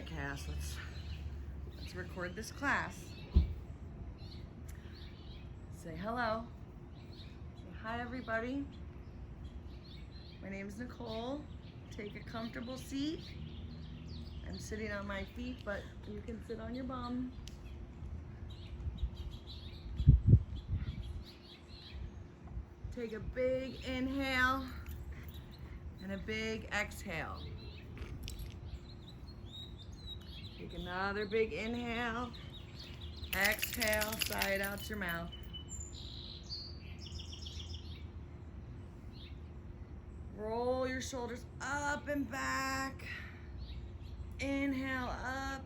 right, Cass, let's record this class. Say hello. Say hi, everybody. My name is Nicole. Take a comfortable seat. I'm sitting on my feet, but you can sit on your bum. Take a big inhale and a big exhale. Take another big inhale. Exhale, sigh it out your mouth. Roll your shoulders up and back. Inhale up.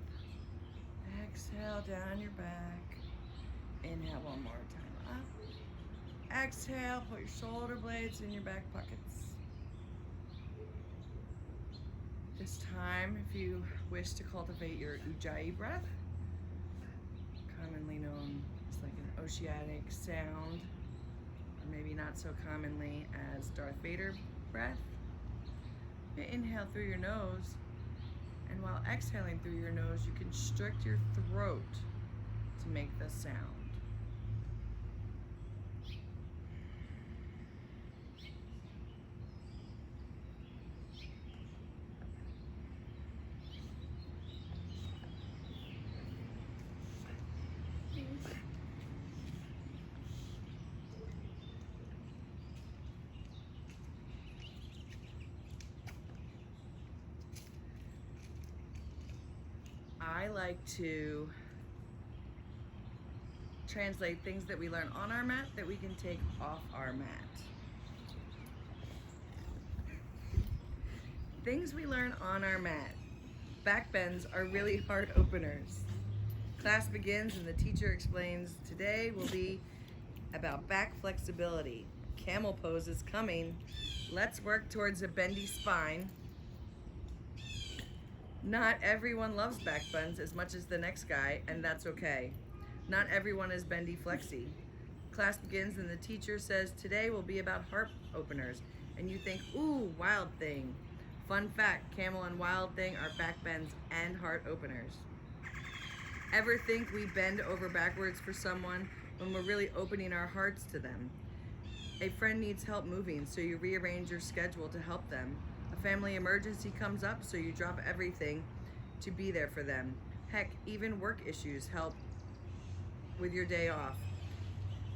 Exhale down your back. Inhale one more time up. Exhale, put your shoulder blades in your back pockets. This time, if you wish to cultivate your Ujjayi breath, commonly known as like an oceanic sound, or maybe not so commonly as Darth Vader breath, you inhale through your nose, and while exhaling through your nose, you constrict your throat to make the sound. I like to translate things that we learn on our mat that we can take off our mat. Things we learn on our mat. Back bends are really heart openers. Class begins and the teacher explains today will be about back flexibility. Camel pose is coming. Let's work towards a bendy spine. Not everyone loves back bends as much as the next guy, and that's okay. Not everyone is bendy flexy. Class begins and the teacher says today will be about heart openers, and you think, ooh, Wild Thing. Fun fact, Camel and Wild Thing are back bends and heart openers. Ever think we bend over backwards for someone when we're really opening our hearts to them? A friend needs help moving, so you rearrange your schedule to help them. A family emergency comes up, so you drop everything to be there for them. Heck, even work issues help with your day off.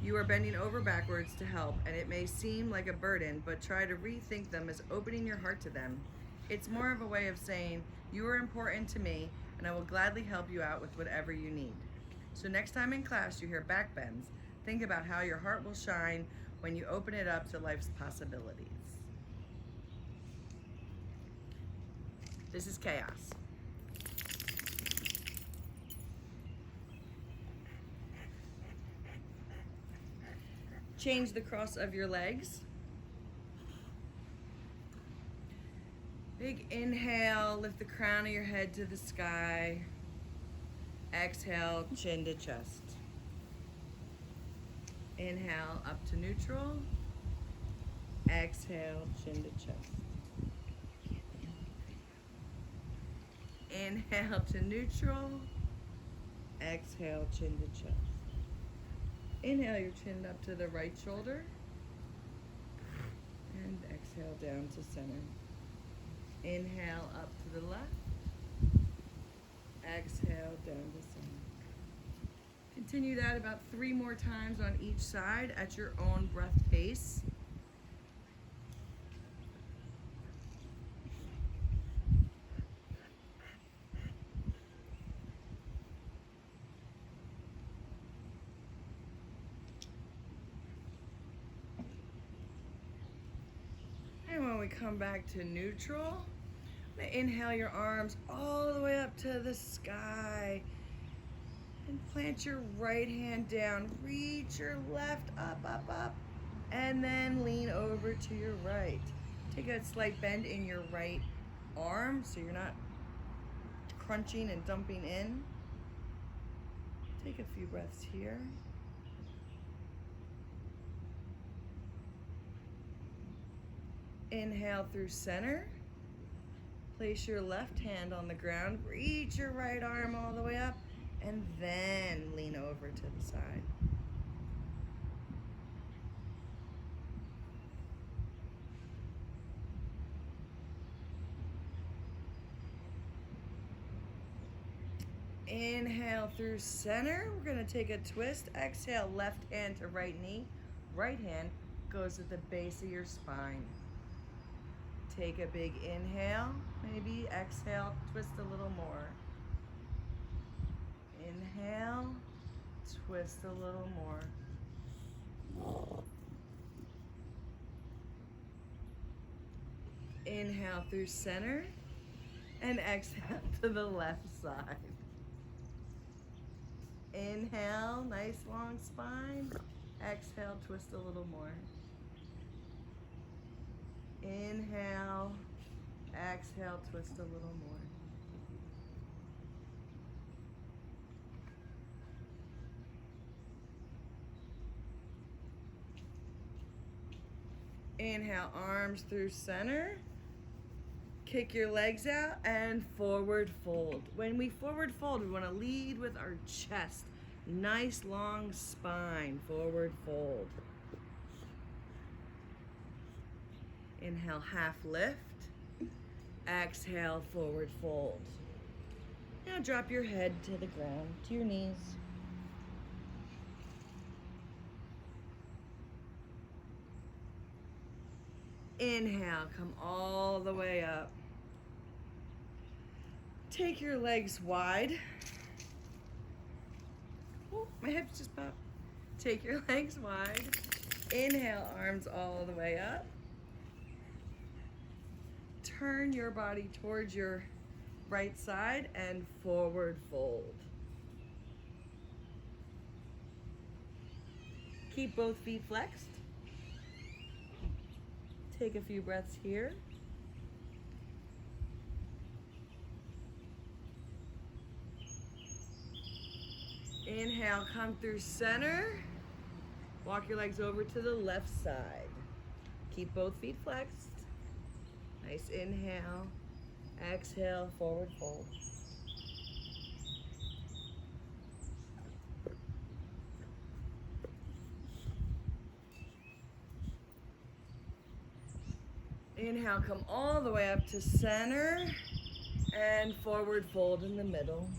You are bending over backwards to help, and it may seem like a burden, but try to rethink them as opening your heart to them. It's more of a way of saying, you are important to me, and I will gladly help you out with whatever you need. So next time in class you hear back bends, think about how your heart will shine when you open it up to life's possibilities. This is chaos. Change the cross of your legs. Big inhale, lift the crown of your head to the sky. Exhale, chin to chest. Inhale, up to neutral. Exhale, chin to chest. Inhale to neutral. Exhale, chin to chest. Inhale your chin up to the right shoulder. And exhale down to center. Inhale up to the left. Exhale down to center. Continue that about 3 more times on each side at your own breath pace. And when we come back to neutral, inhale your arms all the way up to the sky and plant your right hand down. Reach your left up, up, up, and then lean over to your right. Take a slight bend in your right arm so you're not crunching and dumping in. Take a few breaths here. Inhale through center. Place your left hand on the ground, reach your right arm all the way up, and then lean over to the side. Inhale through center. We're going to take a twist. Exhale, left hand to right knee. Right hand goes at the base of your spine. Take a big inhale. Maybe exhale, twist a little more. Inhale, twist a little more. Inhale through center and exhale to the left side. Inhale, nice long spine. Exhale, twist a little more. Inhale, exhale, twist a little more. Inhale, arms through center. Kick your legs out and forward fold. When we forward fold, we want to lead with our chest. Nice long spine, forward fold. Inhale, half lift. Exhale, forward fold. Now drop your head to the ground, to your knees. Inhale, come all the way up. Take your legs wide. Oh, my hips just popped. Take your legs wide. Inhale, arms all the way up. Turn your body towards your right side and forward fold. Keep both feet flexed. Take a few breaths here. Inhale, come through center. Walk your legs over to the left side. Keep both feet flexed. Nice inhale. Exhale, forward fold. Inhale, come all the way up to center and forward fold in the middle.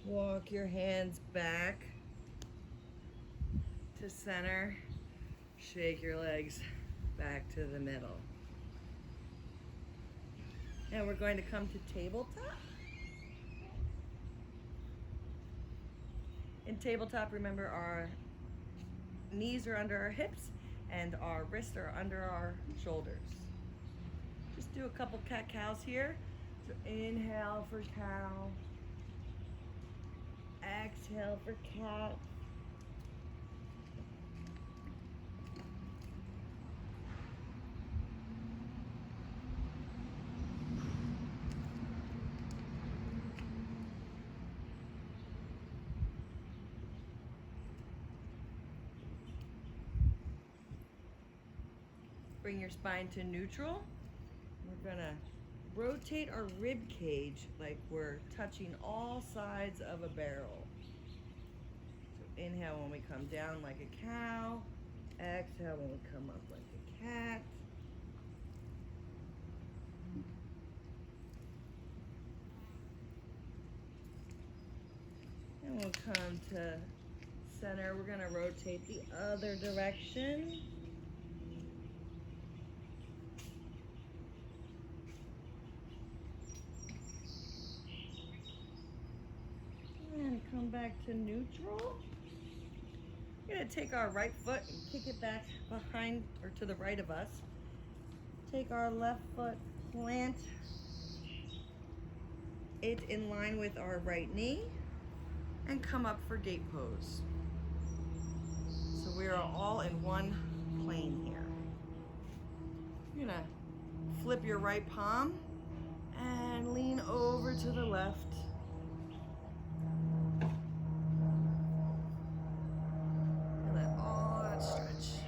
Walk your hands back to center. Shake your legs back to the middle. Now we're going to come to tabletop. In tabletop, remember our knees are under our hips and our wrists are under our shoulders. Just do a couple cat-cows here. So inhale for cow. Exhale for cat. Bring your spine to neutral. We're gonna rotate our rib cage like we're touching all sides of a barrel. So inhale when we come down like a cow. Exhale when we come up like a cat. And we'll come to center. We're gonna rotate the other direction. And come back to neutral. We're gonna take our right foot and kick it back behind or to the right of us. Take our left foot, plant it in line with our right knee, and come up for gate pose. So we are all in one plane here. You're gonna flip your right palm And lean over to the left. And let all that stretch.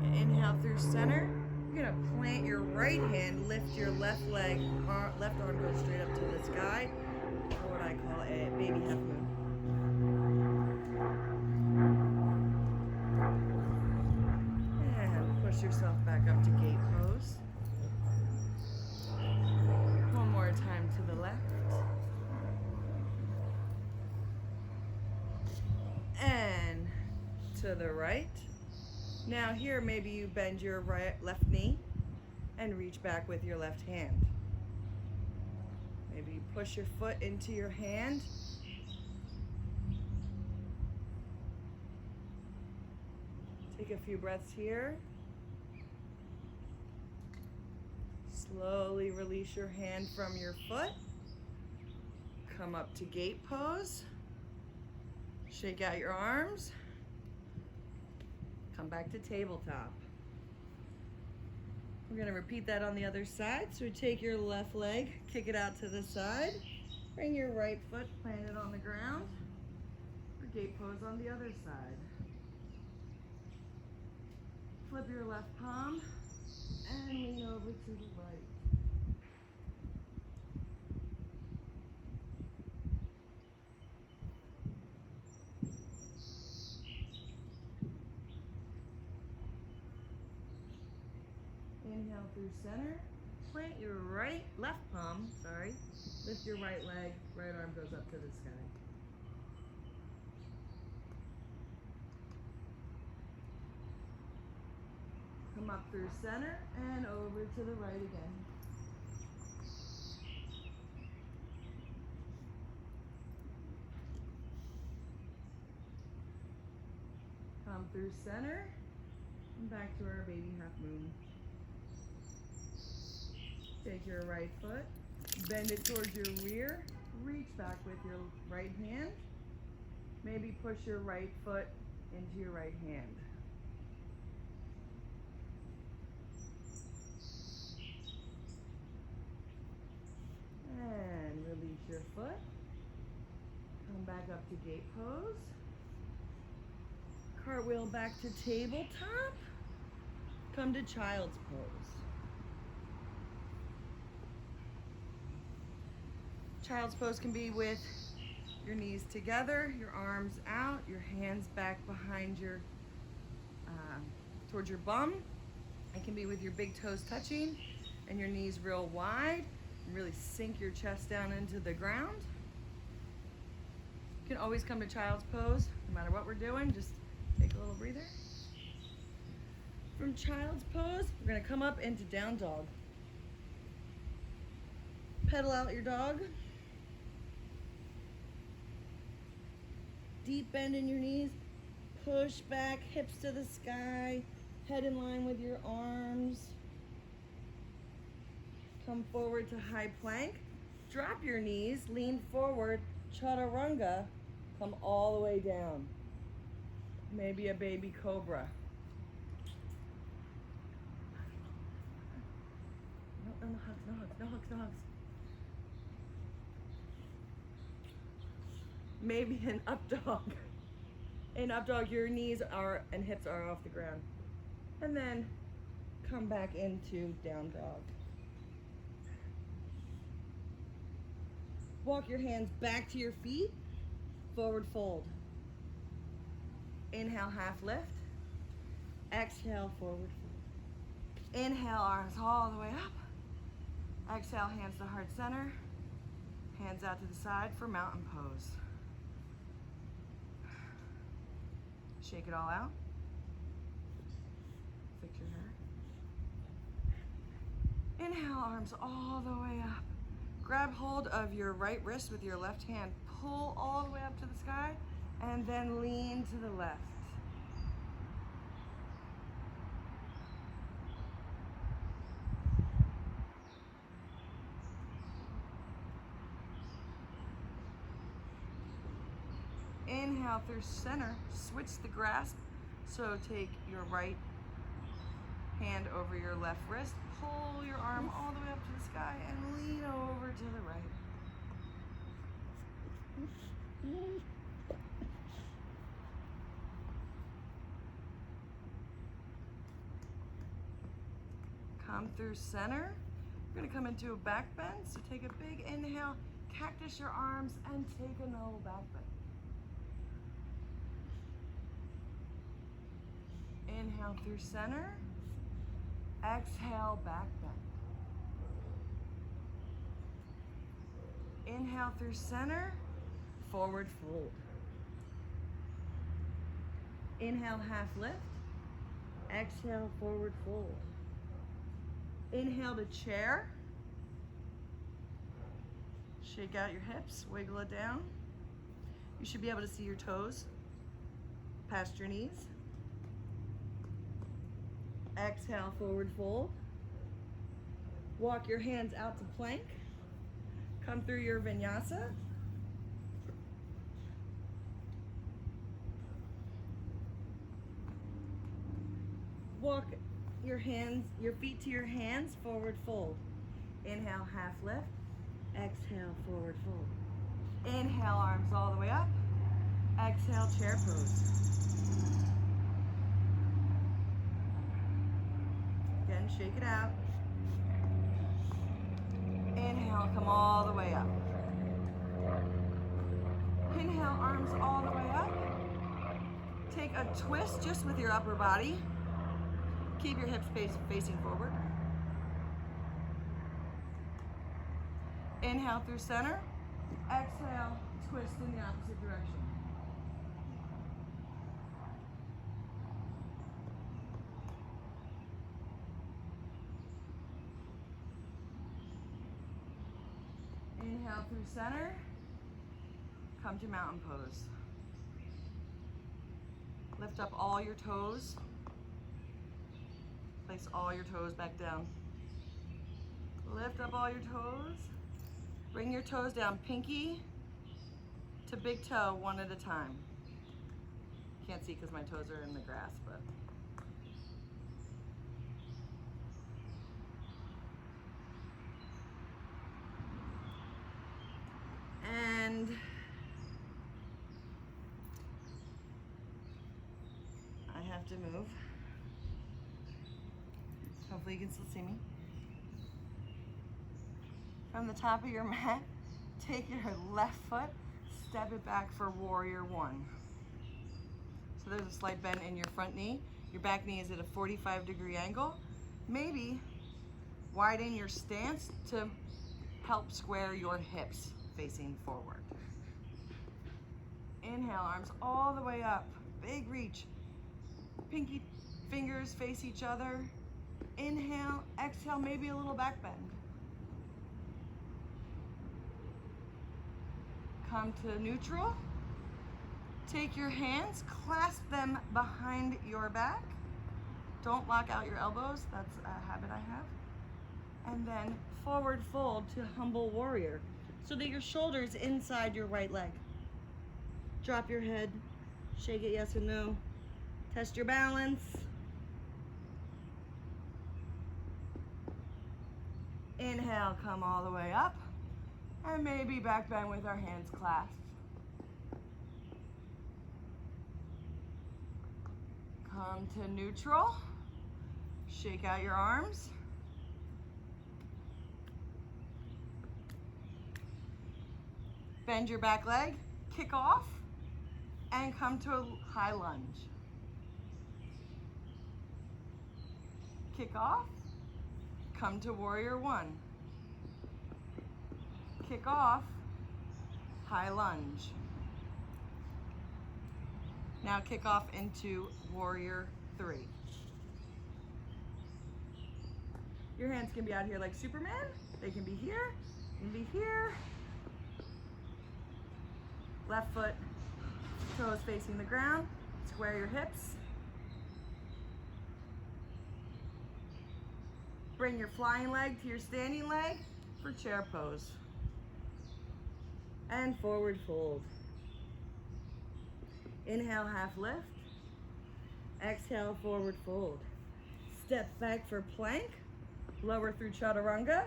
And inhale through center. You're gonna plant your right hand, lift your left leg, left arm goes straight up to the sky, or what I call a baby half moon. And push yourself back up to gate pose. One more time to the left. And to the right. Now here, maybe you bend your left knee and reach back with your left hand. Maybe you push your foot into your hand. Take a few breaths here. Slowly release your hand from your foot. Come up to gate pose. Shake out your arms. Come back to tabletop. We're gonna repeat that on the other side. So take your left leg, kick it out to the side. Bring your right foot, plant it on the ground. For gate pose on the other side. Flip your left palm and lean over to the right. Inhale through center. Plant your left palm, lift your right leg, right arm goes up to the sky. Come up through center and over to the right again. Come through center and back to our baby half moon. Take your right foot, bend it towards your rear, reach back with your right hand. Maybe push your right foot into your right hand. And release your foot. Come back up to gate pose. Cartwheel back to tabletop. Come to child's pose. Child's pose can be with your knees together, your arms out, your hands back behind your, towards your bum. It can be with your big toes touching and your knees real wide. And really sink your chest down into the ground. You can always come to child's pose, no matter what we're doing. Just take a little breather. From child's pose, we're gonna come up into down dog. Pedal out your dog. Deep bend in your knees. Push back, hips to the sky. Head in line with your arms. Come forward to high plank. Drop your knees, lean forward. Chaturanga. Come all the way down. Maybe a baby cobra. No hugs, no hugs, no hugs, no hugs. Maybe an up dog. In up dog, your knees and hips are off the ground. And then come back into down dog. Walk your hands back to your feet, forward fold. Inhale, half lift. Exhale, forward fold. Inhale, arms all the way up. Exhale, hands to heart center. Hands out to the side for mountain pose. Shake it all out. Fix your hair. Inhale, arms all the way up. Grab hold of your right wrist with your left hand. Pull all the way up to the sky and then lean to the left. Inhale through center, switch the grasp. So take your right Hand over your left wrist. Pull your arm all the way up to the sky and lean over to the right. Come through center. You're gonna come into a back bend. So take a big inhale, cactus your arms, and take a normal back bend. Inhale through center. Exhale, back bend. Inhale through center, forward fold. Inhale, half lift. Exhale, forward fold. Inhale to chair. Shake out your hips, wiggle it down. You should be able to see your toes past your knees. Exhale, forward fold. Walk your hands out to plank. Come through your vinyasa. Walk your hands, your feet to your hands, forward fold. Inhale, half lift. Exhale, forward fold. Inhale, arms all the way up. Exhale, chair pose. Again, shake it out. Inhale, come all the way up. Inhale, arms all the way up. Take a twist just with your upper body. Keep your hips facing forward. Inhale through center. Exhale, twist in the opposite direction. Inhale through center. Come to mountain pose. Lift up all your toes. Place all your toes back down. Lift up all your toes. Bring your toes down, pinky to big toe, one at a time. Can't see because my toes are in the grass, but. And I have to move. Hopefully you can still see me. From the top of your mat, take your left foot, step it back for warrior one. So there's a slight bend in your front knee. Your back knee is at a 45-degree angle. Maybe widen your stance to help square your hips facing forward. Inhale, arms all the way up. Big reach. Pinky fingers face each other. Inhale, exhale, maybe a little back bend. Come to neutral. Take your hands, clasp them behind your back. Don't lock out your elbows, that's a habit I have. And then forward fold to humble warrior so that your shoulder's inside your right leg. Drop your head, shake it yes and no. Test your balance. Inhale, come all the way up. And maybe back bend with our hands clasped. Come to neutral. Shake out your arms. Bend your back leg, kick off, and come to a high lunge. Kick off, come to warrior one. Kick off, high lunge. Now kick off into warrior three. Your hands can be out here like Superman. They can be here, can be here. Left foot, toes facing the ground. Square your hips. Bring your flying leg to your standing leg for chair pose. And forward fold. Inhale, half lift. Exhale, forward fold. Step back for plank. Lower through chaturanga.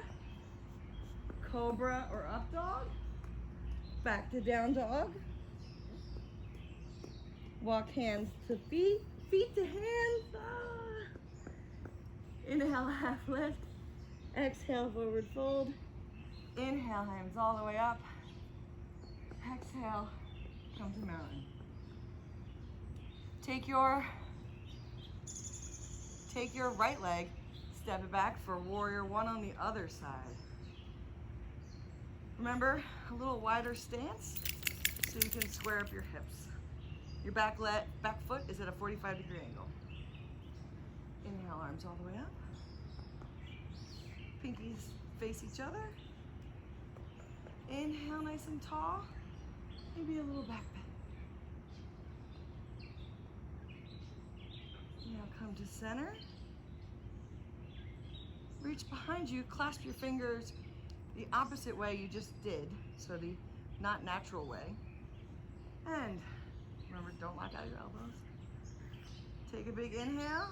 Cobra or up dog. Back to down dog. Walk hands to feet, feet to hands. Inhale, half lift. Exhale, forward fold. Inhale, hands all the way up. Exhale, come to mountain. Take your right leg, step it back for warrior one on the other side. Remember, a little wider stance so you can square up your hips. Your back foot is at a 45-degree angle. Inhale, arms all the way up. Pinkies face each other. Inhale, nice and tall. Maybe a little back bend. Now come to center. Reach behind you, clasp your fingers the opposite way you just did, so the not natural way. And remember, don't lock out your elbows. Take a big inhale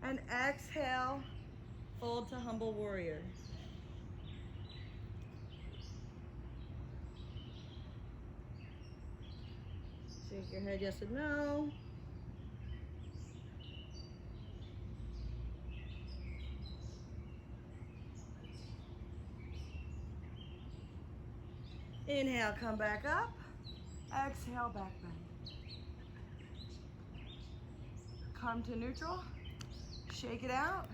and exhale, fold to humble warrior. Shake your head yes or no. Inhale, come back up. Exhale, back bend. Come to neutral. Shake it out.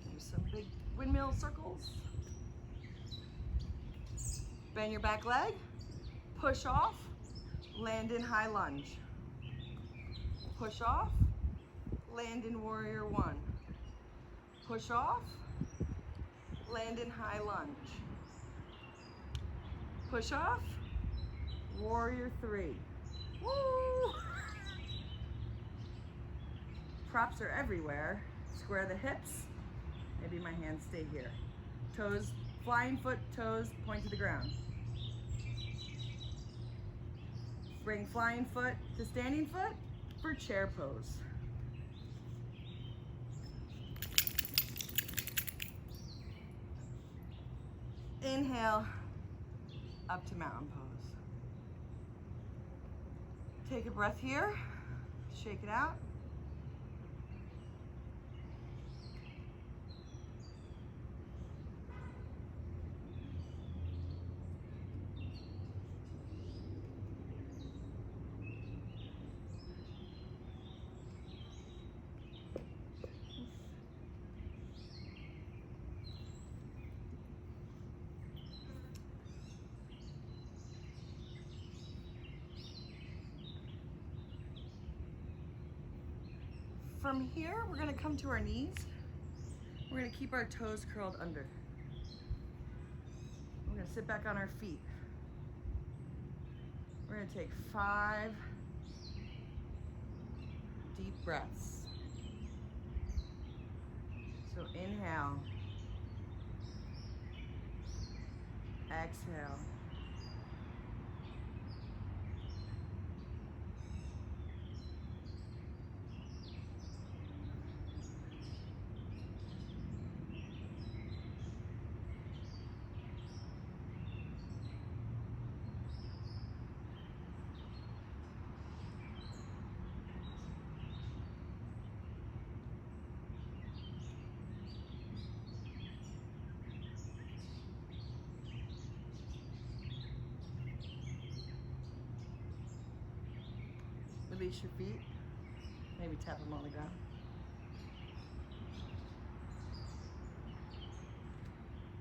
Do some big windmill circles. Bend your back leg. Push off. Land in high lunge. Push off. Land in warrior one. Push off. Land in high lunge. Push off. Warrior three. Woo! Props are everywhere. Square the hips. Maybe my hands stay here. Toes, flying foot, toes point to the ground. Bring flying foot to standing foot for chair pose. Inhale, up to mountain pose. Take a breath here, shake it out. From here, we're gonna come to our knees. We're gonna keep our toes curled under. We're gonna sit back on our feet. We're gonna take 5 deep breaths. So inhale, exhale. Release your feet. Maybe tap them on the ground.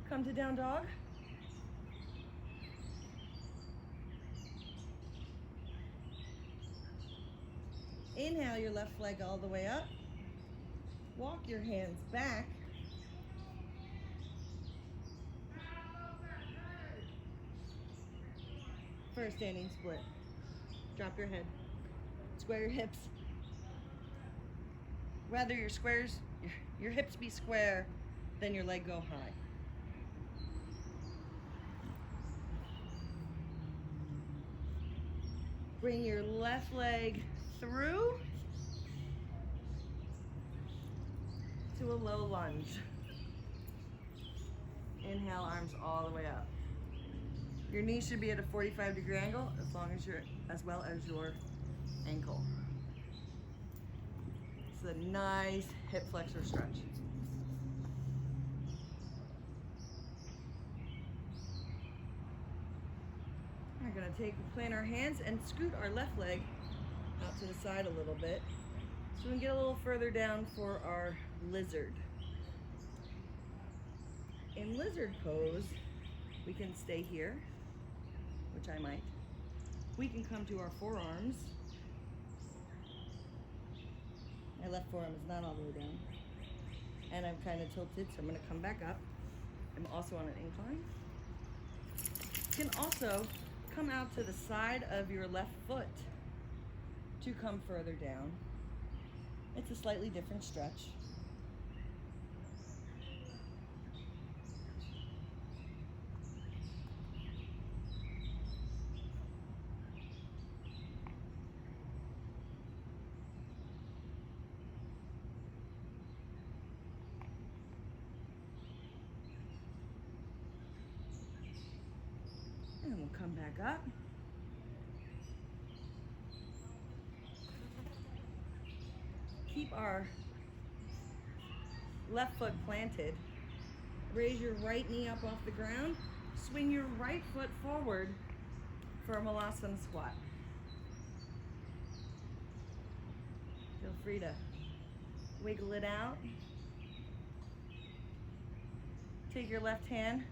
Come to down dog. Inhale your left leg all the way up. Walk your hands back. For a standing split. Drop your head. Square your hips. Rather your hips be square than your leg go high. Bring your left leg through a low lunge. Inhale, arms all the way up. Your knee should be at a 45-degree angle as well as your ankle. It's a nice hip flexor stretch. We're gonna plant our hands and scoot our left leg out to the side a little bit so we can get a little further down for our lizard. In lizard pose, we can stay here, which I might. We can come to our forearms. My left forearm is not all the way down. And I'm kind of tilted, so I'm gonna come back up. I'm also on an incline. You can also come out to the side of your left foot to come further down. It's a slightly different stretch. And we'll come back up. Keep our left foot planted. Raise your right knee up off the ground. Swing your right foot forward for a Malasana squat. Feel free to wiggle it out. Take your left hand,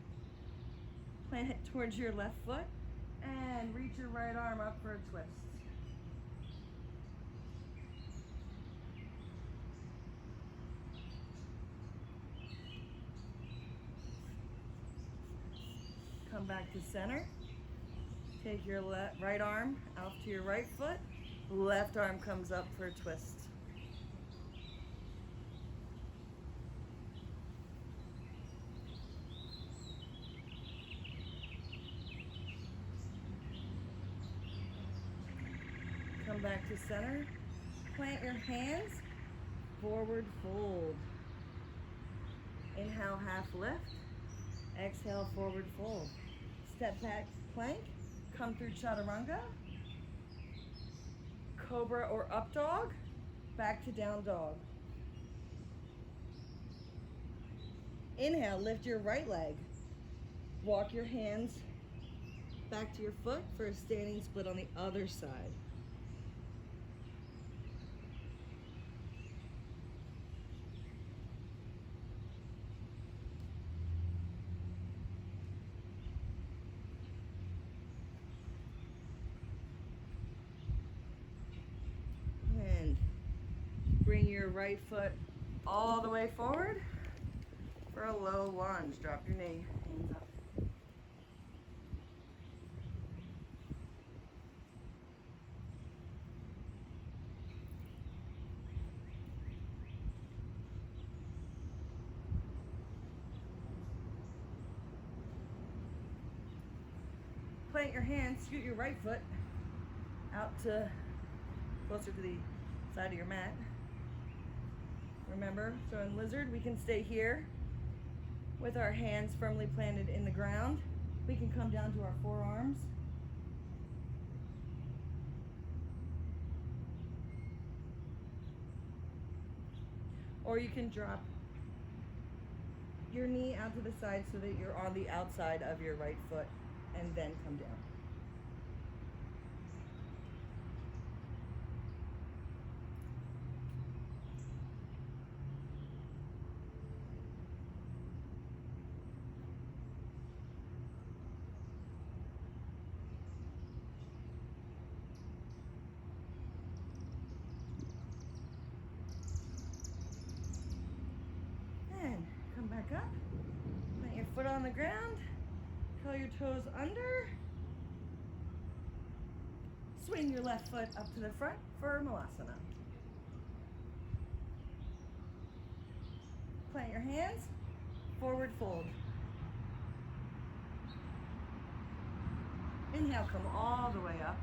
plant it towards your left foot, and reach your right arm up for a twist. Come back to center. Take your right arm out to your right foot. Left arm comes up for a twist. Come back to center. Plant your hands. Forward fold. Inhale, half lift. Exhale, forward fold. Step back plank. Come through chaturanga. Cobra or up dog. Back to down dog. Inhale, lift your right leg. Walk your hands back to your foot for a standing split on the other side. Bring your right foot all the way forward for a low lunge. Drop your knee, hands up. Plant your hands, scoot your right foot out to closer to the side of your mat. Remember, so in lizard, we can stay here with our hands firmly planted in the ground. We can come down to our forearms. Or you can drop your knee out to the side so that you're on the outside of your right foot and then come down. Come back up, plant your foot on the ground, curl your toes under, swing your left foot up to the front for Malasana. Plant your hands, forward fold. Inhale, come all the way up.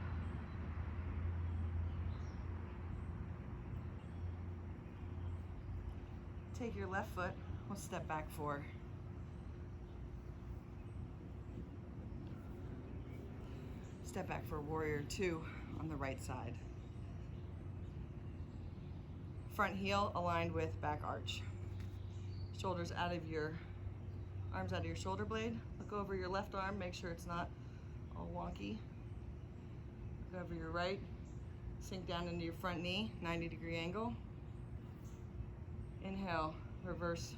Take your left foot, we'll step back 4. Step back for warrior 2 on the right side. Front heel aligned with back arch. Shoulders out of your, arms out of your shoulder blade. Look over your left arm, make sure it's not all wonky. Look over your right, sink down into your front knee, 90-degree angle. Inhale, reverse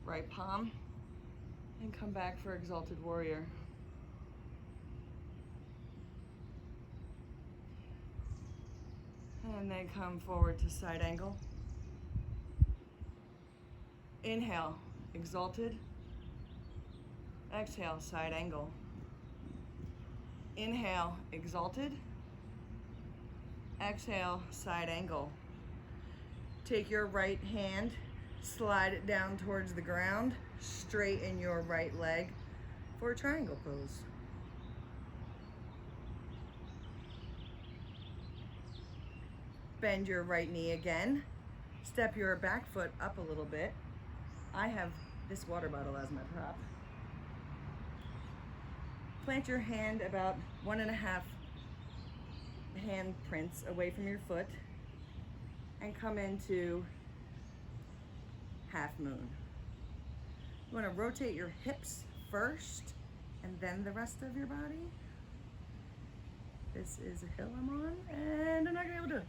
right palm, and come back for exalted warrior. And then come forward to side angle. Inhale, exalted. Exhale, side angle. Inhale, exalted. Exhale, side angle. Take your right hand, slide it down towards the ground, straighten your right leg for a triangle pose. Bend your right knee again. Step your back foot up a little bit. I have this water bottle as my prop. Plant your hand about 1.5 hand prints away from your foot and come into half moon. You want to rotate your hips first and then the rest of your body. This is a hill I'm on and I'm not gonna be able to do it.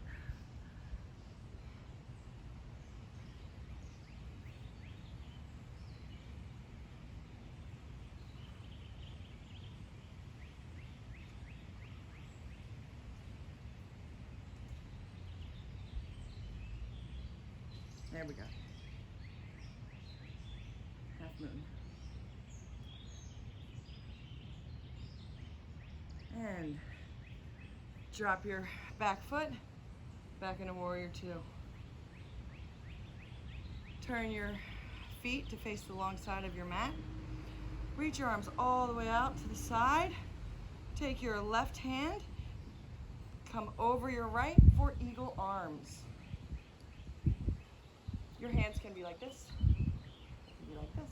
There we go. Half moon. And drop your back foot back into warrior 2. Turn your feet to face the long side of your mat. Reach your arms all the way out to the side. Take your left hand, come over your right for eagle arms. Your hands can be like this, can be like this.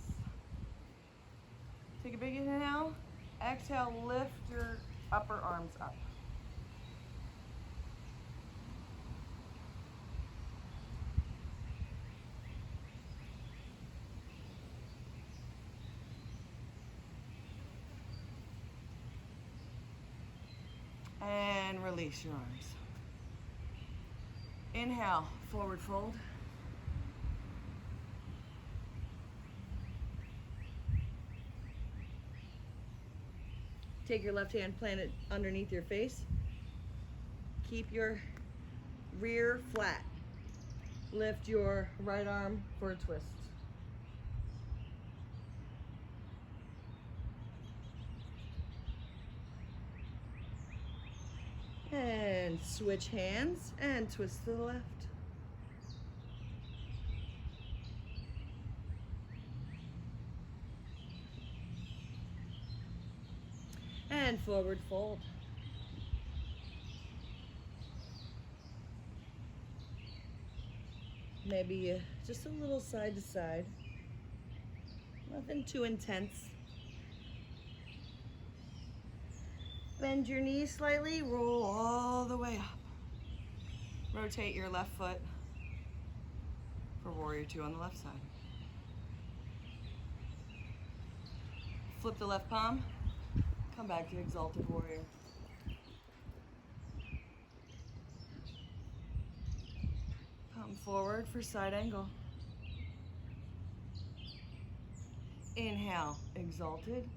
Take a big inhale, exhale, lift your upper arms up. And release your arms. Inhale, forward fold. Take your left hand, plant it underneath your face. Keep your rear flat. Lift your right arm for a twist. And switch hands and twist to the left. And forward fold. Maybe just a little side to side. Nothing too intense. Bend your knees slightly, roll all the way up. Rotate your left foot for warrior 2 on the left side. Flip the left palm. Come back to exalted warrior. Come forward for side angle. Inhale, exalted.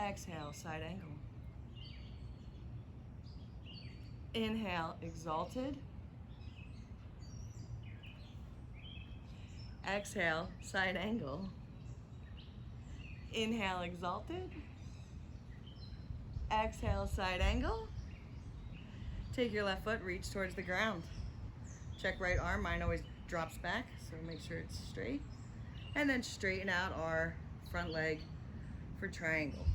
Exhale, side angle. Inhale, exalted. Exhale, side angle. Inhale, exalted. Exhale, side angle. Take your left foot, reach towards the ground. Check right arm, mine always drops back, so make sure it's straight. And then straighten out our front leg for triangle.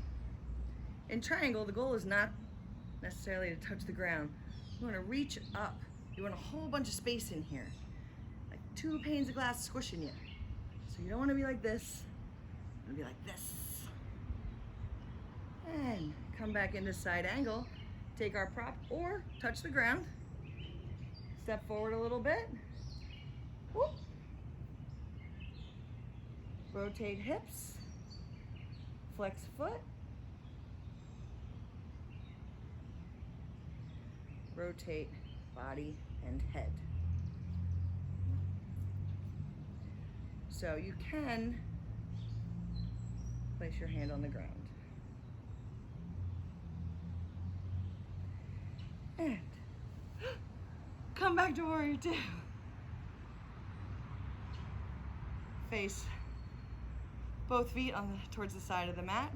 In triangle, the goal is not necessarily to touch the ground. You want to reach up. You want a whole bunch of space in here. two panes of glass squishing you. So you don't want to be like this. You want to be like this. And come back into side angle. Take our prop or touch the ground. Step forward a little bit. Whoop. Rotate hips. Flex foot. Rotate body and head. So you can place your hand on the ground. And come back to warrior two. Face both feet towards the side of the mat.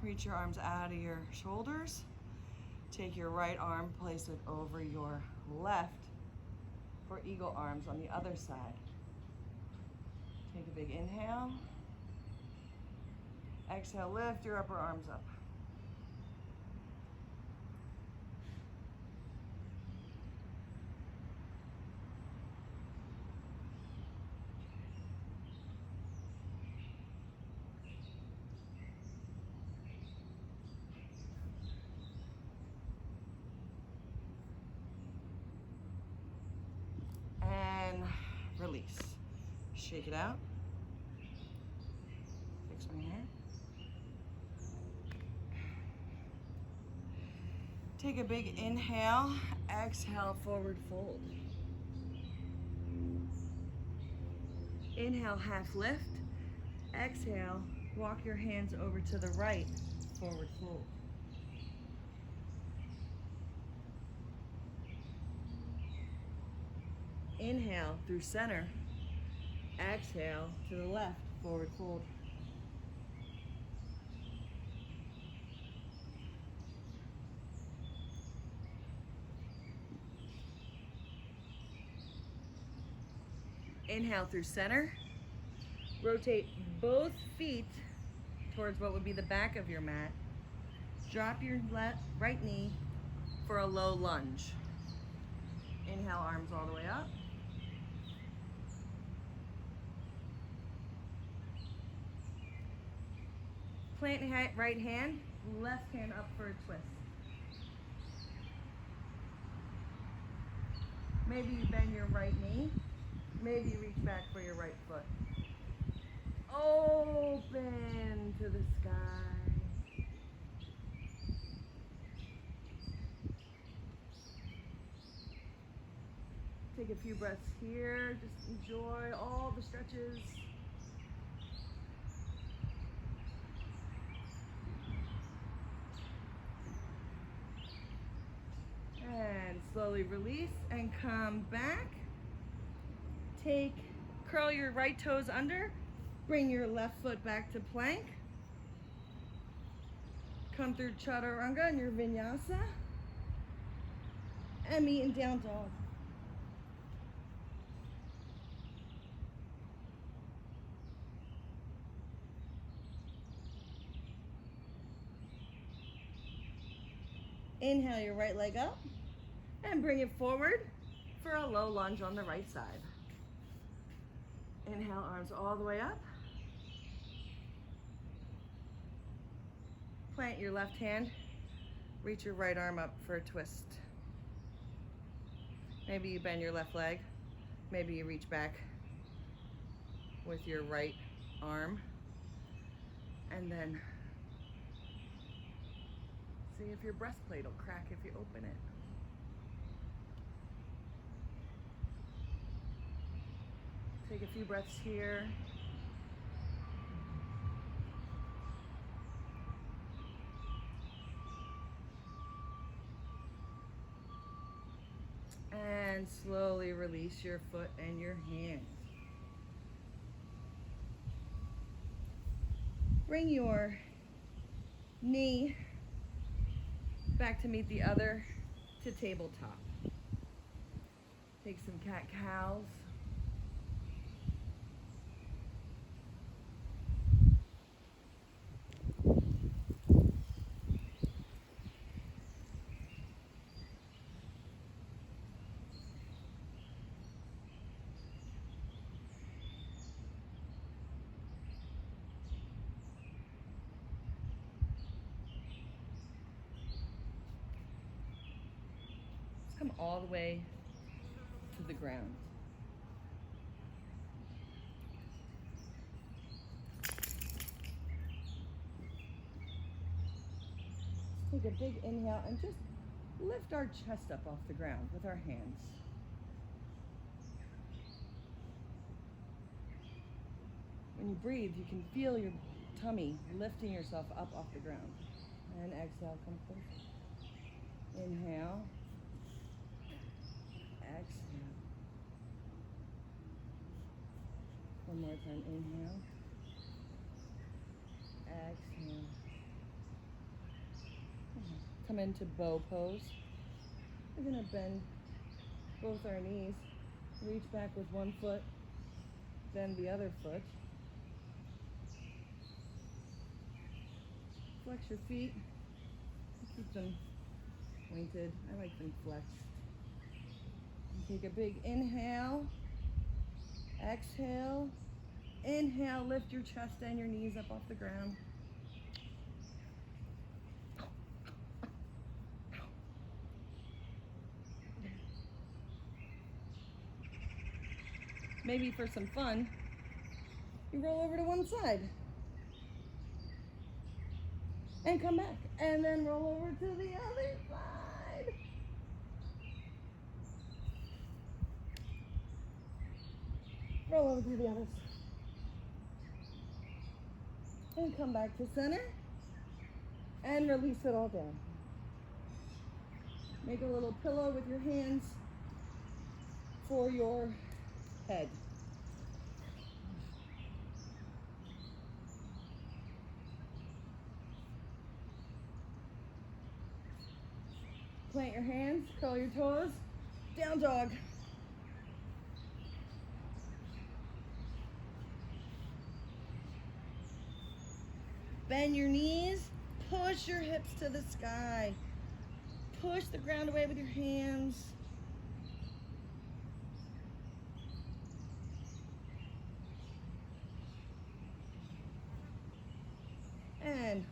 Reach your arms out of your shoulders. Take your right arm, place it over your left for eagle arms on the other side. Take a big inhale. Exhale, lift your upper arms up. And release. Shake it out. Fix my hair. Take a big inhale. Exhale, forward fold. Inhale, half lift. Exhale, walk your hands over to the right, forward fold. Inhale through center. Exhale to the left, forward fold. Inhale through center. Rotate both feet towards what would be the back of your mat. Drop your right knee for a low lunge. Inhale, arms all the way up. Plant right hand, left hand up for a twist. Maybe you bend your right knee. Maybe you reach back for your right foot. Open to the sky. Take a few breaths here. Just enjoy all the stretches. And slowly release and come back. Curl your right toes under. Bring your left foot back to plank. Come through chaturanga in your vinyasa. And meet in down dog. Inhale your right leg up and bring it forward for a low lunge on the right side. Inhale, arms all the way up. Plant your left hand. Reach your right arm up for a twist. Maybe you bend your left leg. Maybe you reach back with your right arm. And then see if your breastplate will crack if you open it. Take a few breaths here. And slowly release your foot and your hands. Bring your knee back to meet the other to tabletop. Take some cat-cows. all the way to the ground. Let's take a big inhale and just lift our chest up off the ground with our hands. When you breathe, you can feel your tummy lifting yourself up off the ground. And exhale, come close. Inhale. Exhale. One more time, inhale. Exhale. Come into bow pose. We're gonna bend both our knees. Reach back with one foot, then the other foot. Flex your feet. Keep them pointed. I like them flexed. And take a big inhale. Exhale. Inhale, lift your chest and your knees up off the ground. Maybe for some fun, you roll over to one side. And come back. And then roll over to the other side. Roll over to the other side. And come back to center. And release it all down. Make a little pillow with your hands for your head. Plant your hands, curl your toes, down dog. Bend your knees, push your hips to the sky. Push the ground away with your hands. And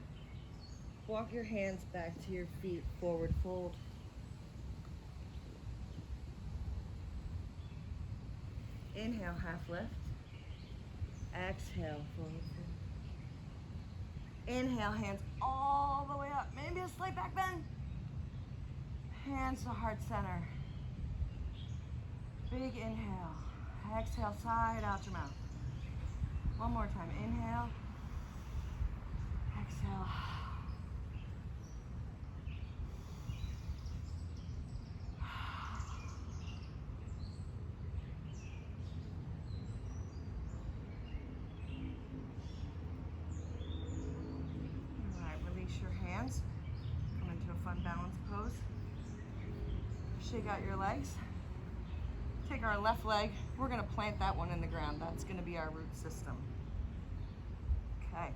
walk your hands back to your feet, forward fold. Inhale, half lift. Exhale, forward fold. Inhale, hands all the way up. Maybe a slight back bend. Hands to heart center. Big inhale. Exhale, side out your mouth. One more time. Inhale. Exhale. Your hands, come into a fun balance pose. Shake out your legs. Take our left leg, we're gonna plant that one in the ground. That's gonna be our root system. Okay,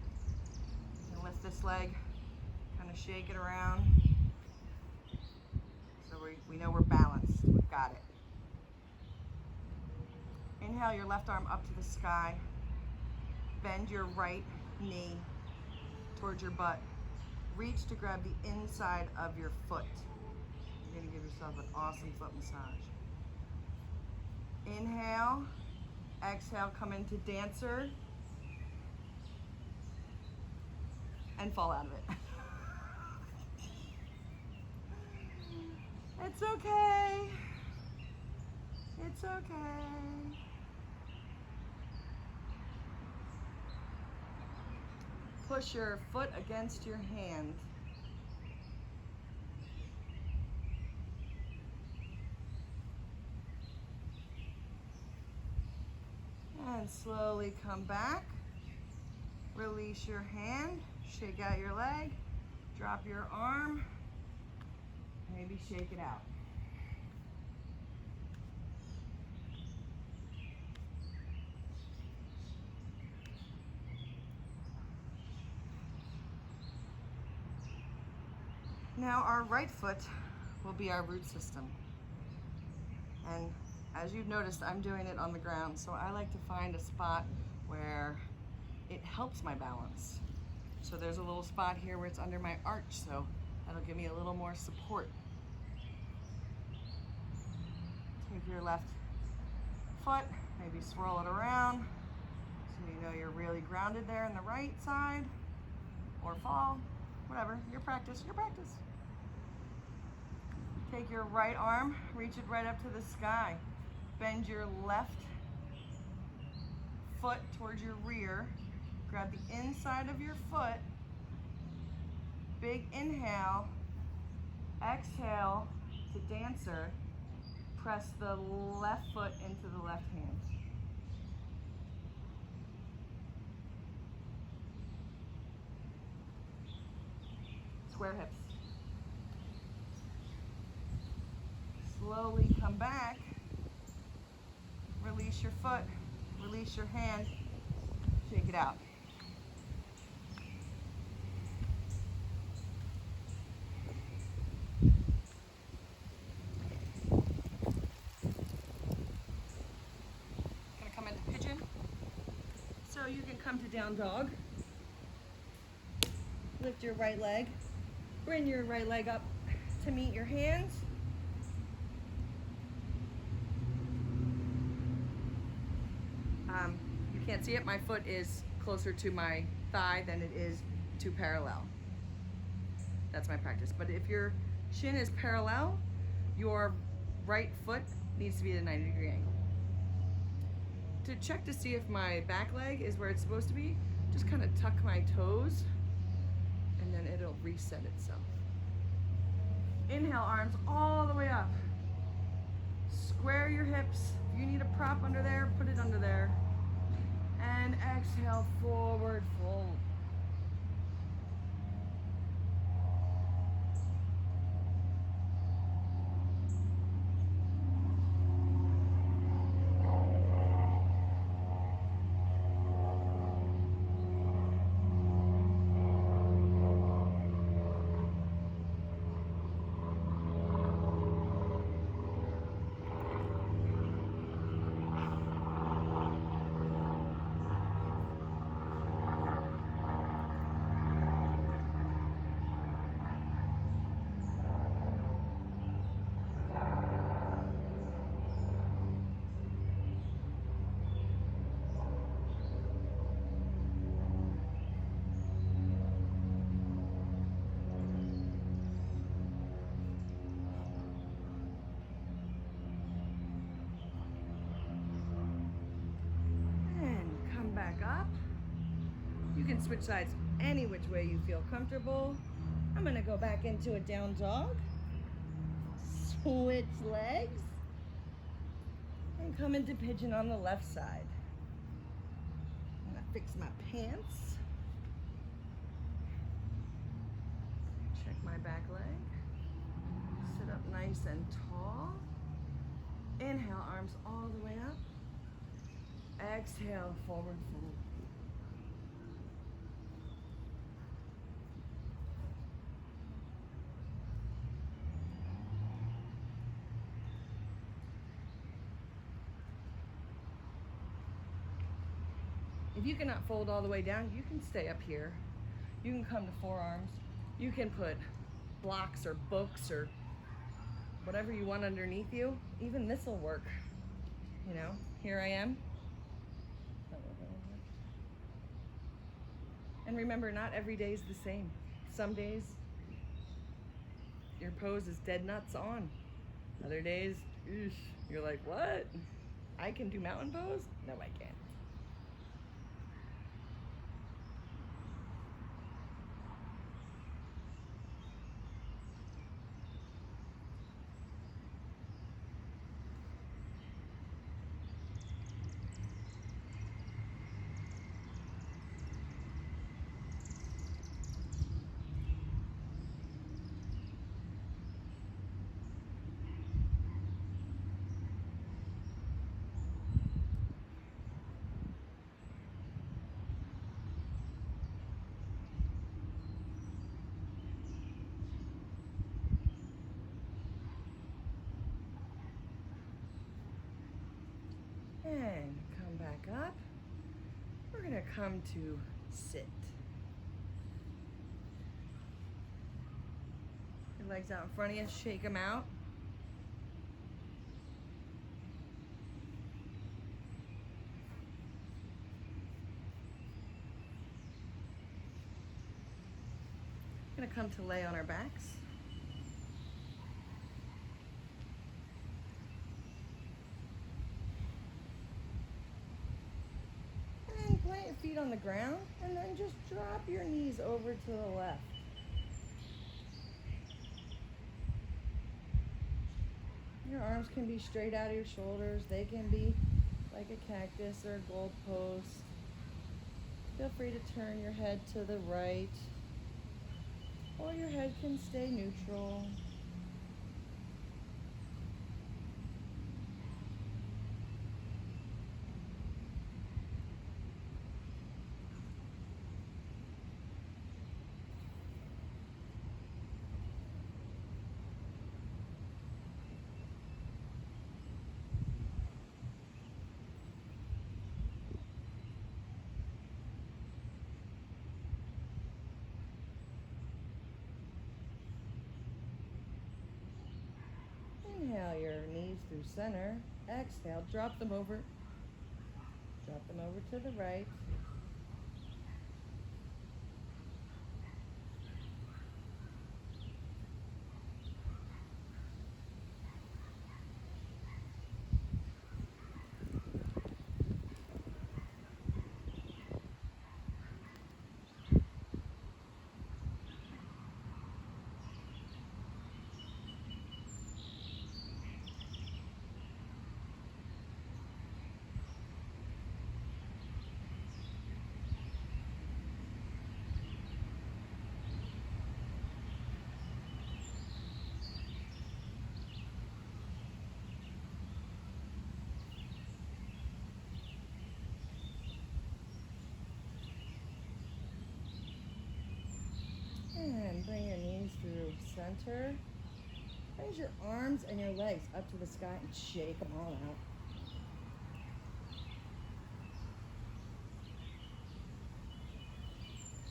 and lift this leg, kind of shake it around. So we know we're balanced, we've got it. Inhale your left arm up to the sky. Bend your right knee towards your butt. Reach to grab the inside of your foot. You're gonna give yourself an awesome foot massage. Inhale, exhale, come into dancer, and fall out of it. It's okay. It's okay. Push your foot against your hand. And slowly come back. Release your hand. Shake out your leg. Drop your arm. Maybe shake it out. Now our right foot will be our root system. And as you've noticed, I'm doing it on the ground, so I like to find a spot where it helps my balance. So there's a little spot here where it's under my arch, so that'll give me a little more support. your left foot, maybe swirl it around so you know you're really grounded there in the right side, or fall, whatever, your practice, your practice. Take your right arm, reach it right up to the sky. Bend your left foot towards your rear. Grab the inside of your foot. Big inhale. Exhale to dancer. Press the left foot into the left hand. Square hips. Slowly come back. Release your foot. Release your hand. Shake it out. Gonna come into pigeon. So you can come to down dog. Lift your right leg. Bring your right leg up to meet your hands. You can't see it, my foot is closer to my thigh than it is to parallel. That's my practice. But if your shin is parallel, your right foot needs to be at a 90-degree angle. To check to see if my back leg is where it's supposed to be, just kind of tuck my toes and then it'll reset itself. Inhale, arms all the way up. Square your hips. If you need a prop under there, put it under there. And exhale, forward fold. Back up. You can switch sides any which way you feel comfortable. I'm going to go back into a down dog. Switch legs. And come into pigeon on the left side. I'm going to fix my pants. Check my back leg. Sit up nice and tall. Inhale, arms all the way up. Exhale, forward fold. If you cannot fold all the way down, you can stay up here. You can come to forearms. You can put blocks or books or whatever you want underneath you. Even this will work. You know, here I am. And remember, not every day is the same. Some days, your pose is dead nuts on. Other days, you're like, what? I can do mountain pose? No, I can't. And come back up. We're gonna come to sit. Your legs out in front of you, shake them out. We're gonna come to lay on our backs. And plant your feet on the ground, and then just drop your knees over to the left. Your arms can be straight out of your shoulders. They can be like a cactus or a goalpost. Feel free to turn your head to the right, or your head can stay neutral. Inhale your knees through center. Exhale, drop them over. Drop them over to the right. And bring your knees through center. Raise your arms and your legs up to the sky and shake them all out.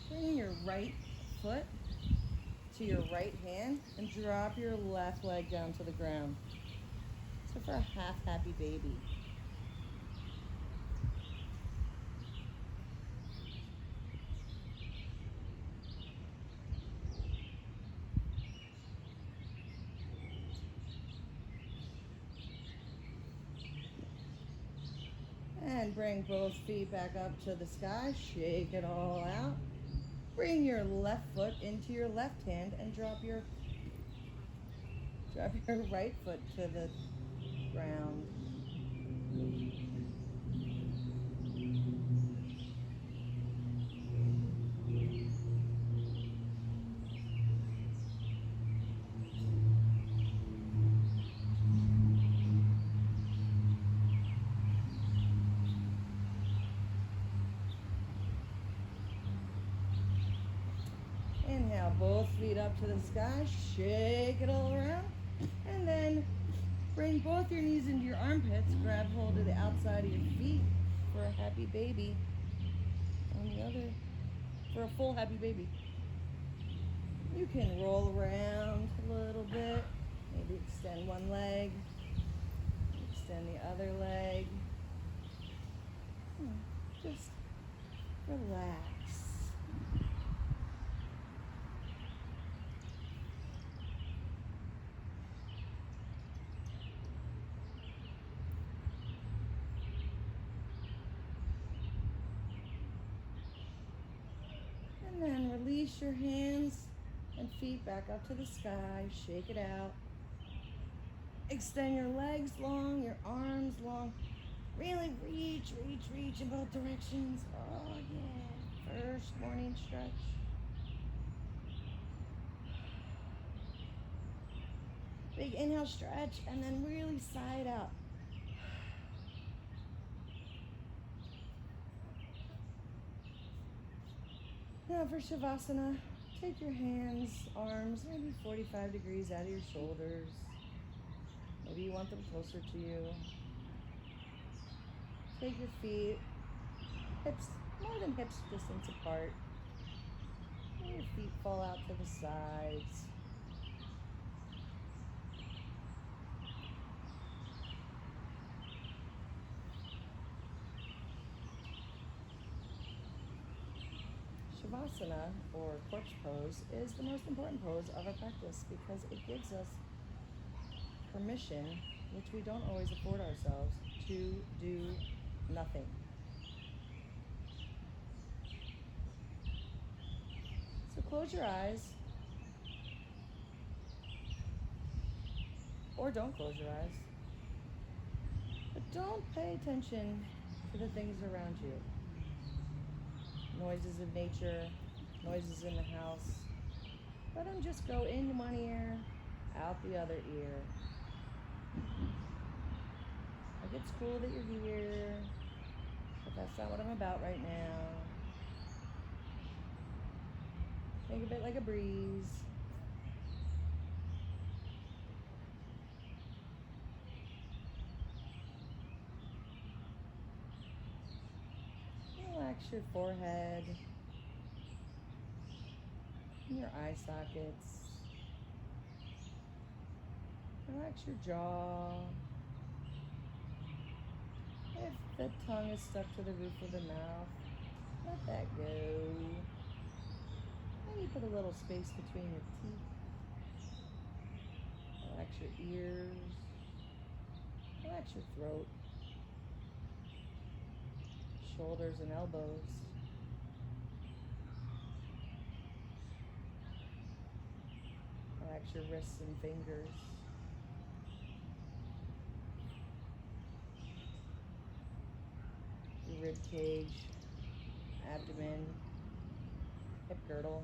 Bring your right foot to your right hand and drop your left leg down to the ground. So for a half happy baby. And bring both feet back up to the sky. Shake it all out. Bring your left foot into your left hand and drop your right foot to the ground. Inhale, both feet up to the sky. Shake it all around. And then bring both your knees into your armpits. Grab hold of the outside of your feet for a happy baby. On the other, for a full happy baby. You can roll around a little bit. Maybe extend one leg. Extend the other leg. Just relax. And then release your hands and feet back up to the sky. Shake it out. Extend your legs long, your arms long. Really reach in both directions. Oh yeah. First morning stretch. Big inhale, stretch, and then really sigh it out. Now for Shavasana, take your hands, arms, maybe 45 degrees out of your shoulders. Maybe you want them closer to you. Take your feet, hips, more than hips distance apart. Let your feet fall out to the sides. Shavasana, or corpse pose, is the most important pose of our practice because it gives us permission, which we don't always afford ourselves, to do nothing. So close your eyes, or don't close your eyes, but don't pay attention to the things around you. Noises of nature, noises in the house. Let them just go in one ear, out the other ear. Like, it's cool that you're here, but that's not what I'm about right now. Think of it like a breeze. Relax your forehead and your eye sockets. Relax your jaw. If the tongue is stuck to the roof of the mouth, let that go. Maybe put a little space between your teeth. Relax your ears. Relax your throat. Shoulders and elbows. Relax your wrists and fingers. Your rib cage, abdomen, hip girdle.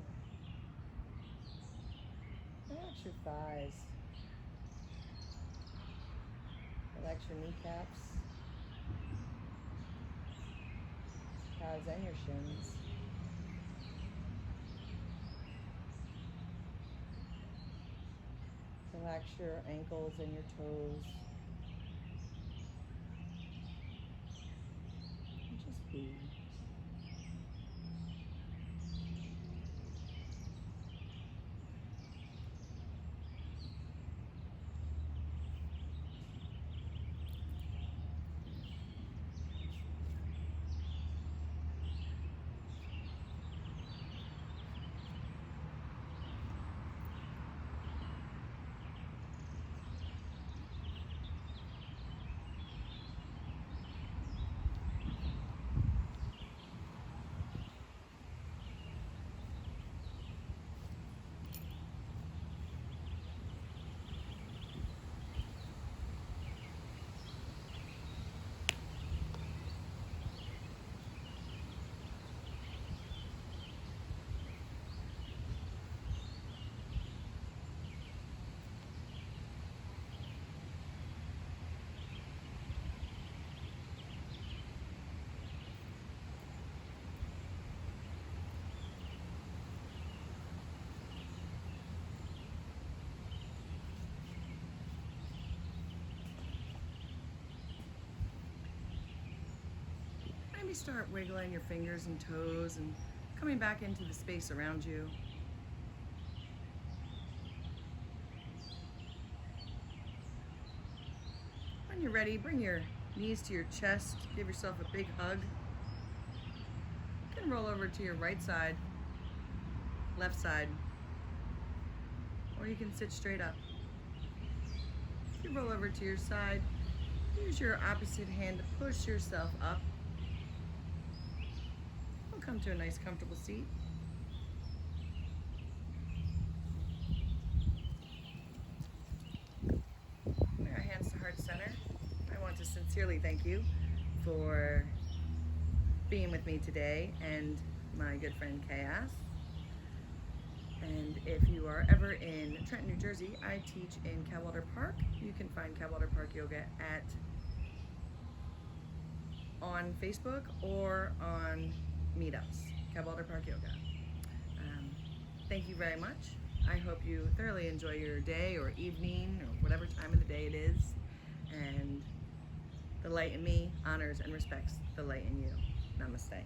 Relax your thighs. Relax your kneecaps, calves and your shins. Relax your ankles and your toes. And just be. Maybe start wiggling your fingers and toes and coming back into the space around you. When you're ready, bring your knees to your chest, give yourself a big hug. You can roll over to your right side, left side, or you can sit straight up. If you roll over to your side, use your opposite hand to push yourself up. We'll come to a nice comfortable seat. Bring our hands to heart center. I want to sincerely thank you for being with me today and my good friend Chaos. And if you are ever in Trenton, New Jersey, I teach in Cadwallader Park. You can find Cadwallader Park Yoga on Facebook or on Meetups, Cadwallader Park Yoga. Thank you very much. I hope you thoroughly enjoy your day or evening or whatever time of the day it is. And the light in me honors and respects the light in you. Namaste.